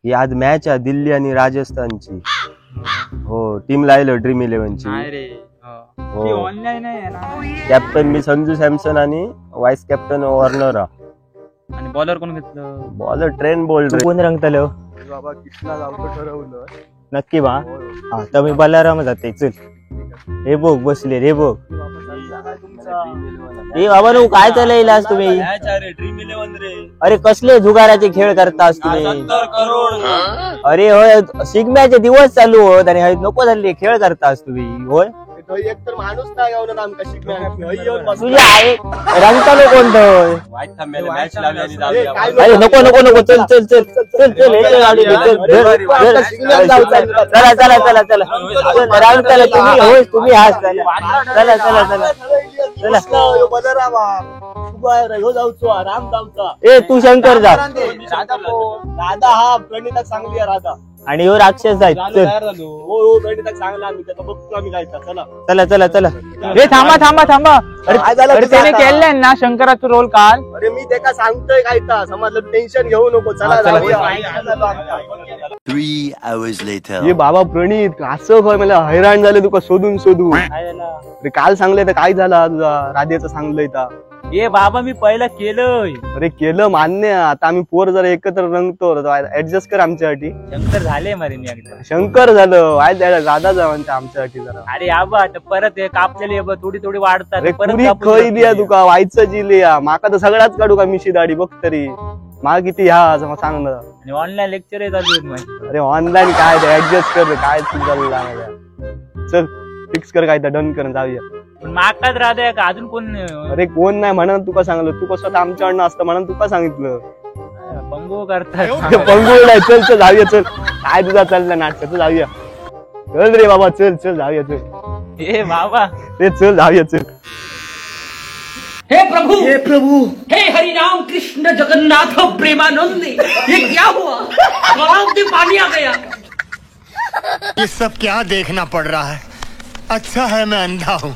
ही आज मॅच आहे दिल्ली आणि राजस्थानची. हो टीम लायलो ड्रीम 11 ची. हो ऑनलाईन आहे ना. कॅप्टन मी संजू सॅमसन आणि वाईस कॅप्टन वॉर्नर. आणि बॉलर कोण घेतलं? Bowler train boulder. कोण रंगतलो बाबा कृष्णा जाऊचं ठरवलं नक्की बा. हा तर मी बलाराम जाते. चल हे बघ बसले रे बघ. ए बाबा नो काय चाललंय आज तुम्ही? ड्रीम 11 रे. अरे कसले जुगाराचे खेळ करतास तुम्ही? 70 करोड. अरे होय शिगम्याचे दिवस चालू होत आणि नको झाले खेळ करतास तुम्ही होय. एक तर माणूस नाही गावलं आमका शिकणार. तुझ्या आहे रंगतलो कोणतं? वाईट थांबेला मॅच लावली आणि जाऊया. अरे नको नको नको चल चल चल चल चल हे गाडी चल चला चला चला चला रंगतलो तुम्ही होय तुम्ही हाच चला चला चला चला ए तू शंकर जा. राधा हा प्रणिता चांगली आहे राधा. आणि हो राक्षस आहे. चल हो प्रणिता चांगला आम्ही त्याचा बघतो आम्ही काय. चला चला चला चला. हे थांबा थांबा थांबा. अरे त्याने केलंय ना शंकराचा रोल काल. अरे मी त्याला सांगतोय काय तर समजलं टेन्शन घेऊ नको. चला 3 hours later. ये बाबा प्रणित असं खय मला हैराण झालं तुका शोधून शोधून. अरे काल सांगलंय तर काय झालं तुझा राधेचं सांगलंय तर. ये बाबा मी पहिला केलंय. अरे केलं मान्य. आता आम्ही पोर जरा एकत्र रंगतो ऍडजस्ट कर आमच्यासाठी. शंकर झाले मारे मी एकदा. शंकर झालं वाय राधा जा म्हणते आमच्यासाठी जरा. अरे आबा परत कापलेली थोडी थोडी वाढतात. खय लिया तुका व्हायचं जी लिया माका तर सगळ्याच काढू का मिशी दाढी बघ तरी मा किती ह्या सांग ना. आणि ऑनलाईन लेक्चर चालू आहेत. अरे ऑनलाईन काय ऍडजस्ट कर काय तू चल फिक्स कर काय तर डन कर जाऊया. पण माकाच राहते का अजून कोण? अरे कोण नाही म्हणून तुका सांगलं. तू कसं आमच्याकडनं असतं म्हणून तुका सांगितलं. पंगो करतात. पंगुळ नाही. चल चल जाऊया. चल काय तुझा चाललं नाटक. जाऊया चल रे बाबा. चल चल जाऊया. चल हे बाबा रे चल जाऊया. चल हे प्रभु हे हरि राम कृष्ण जगन्नाथ प्रेमानंद ये क्या हुआ? आंख में पानी आ गया. ये सब क्या देखना पड़ रहा है? अच्छा है मैं अंधा हूँ.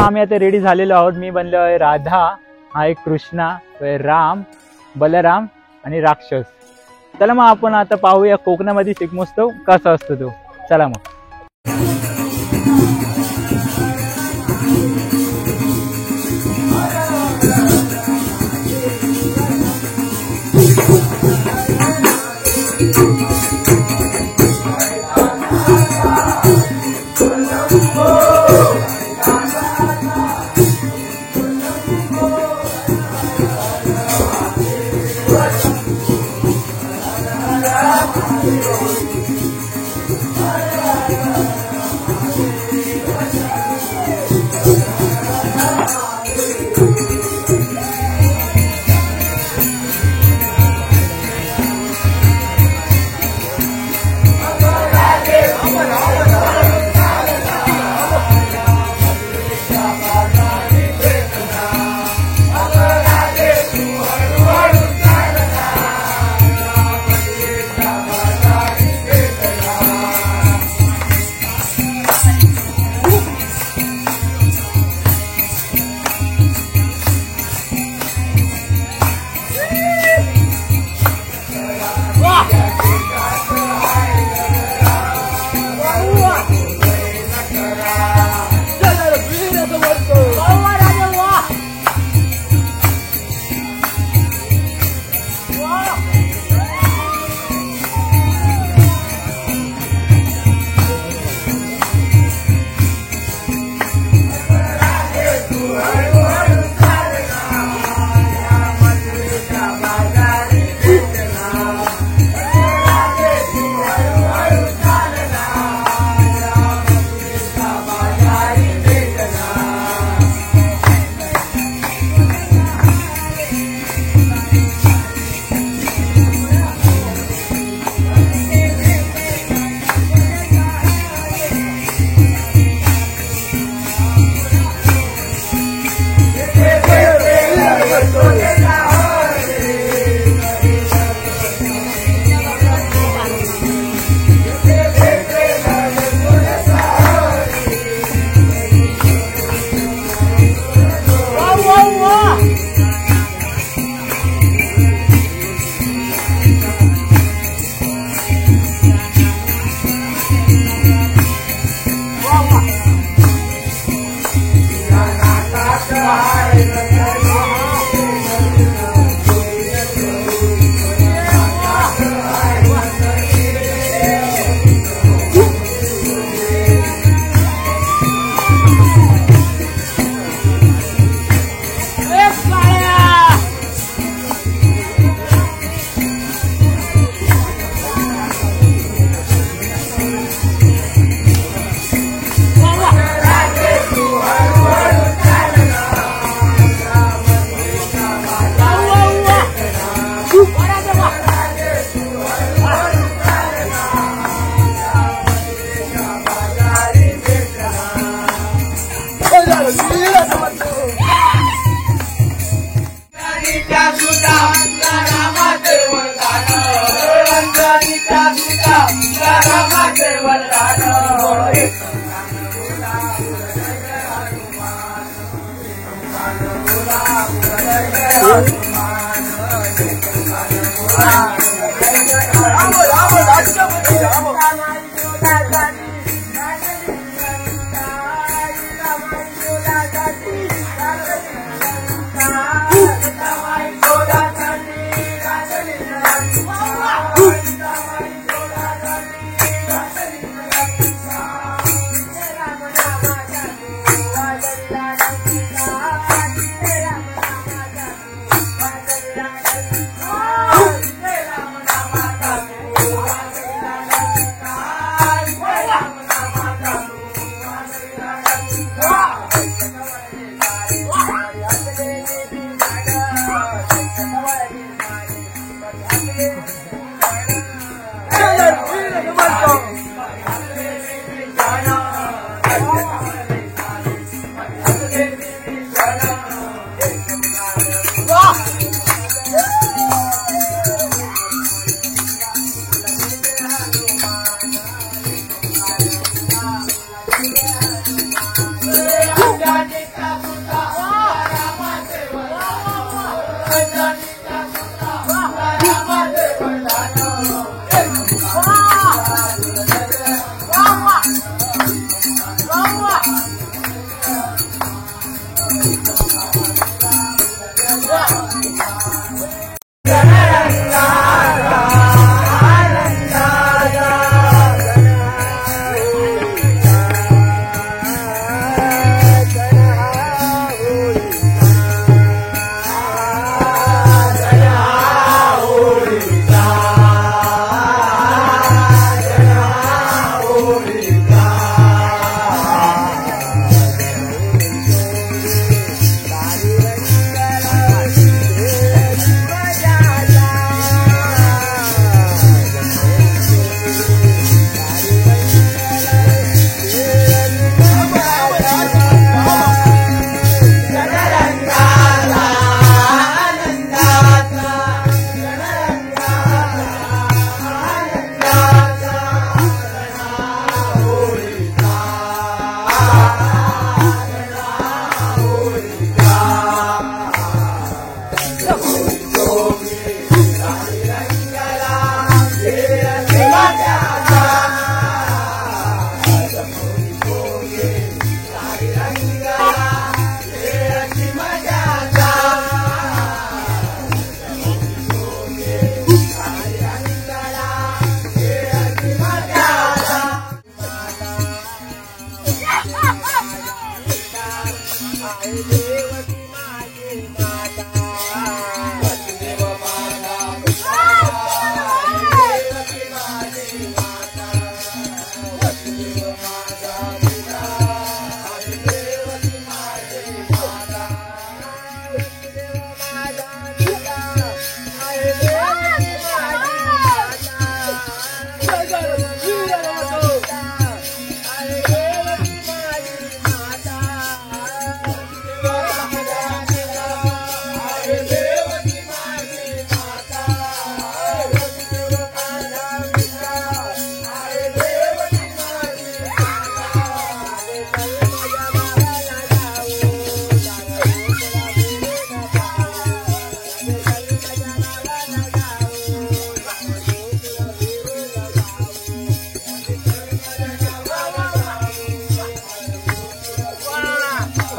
आम्ही आता रेडी झालेलो आहोत. मी बनलो आहे राधा, हा एक कृष्णा, राम, बलराम आणि राक्षस. चला मग आपण आता पाहूया कोकणामध्ये शिगमोत्सव कसा असतो तो. चला मग.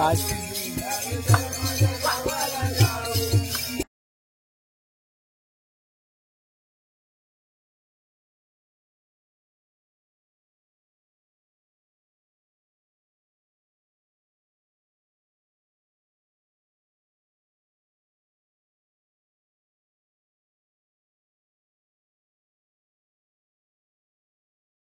5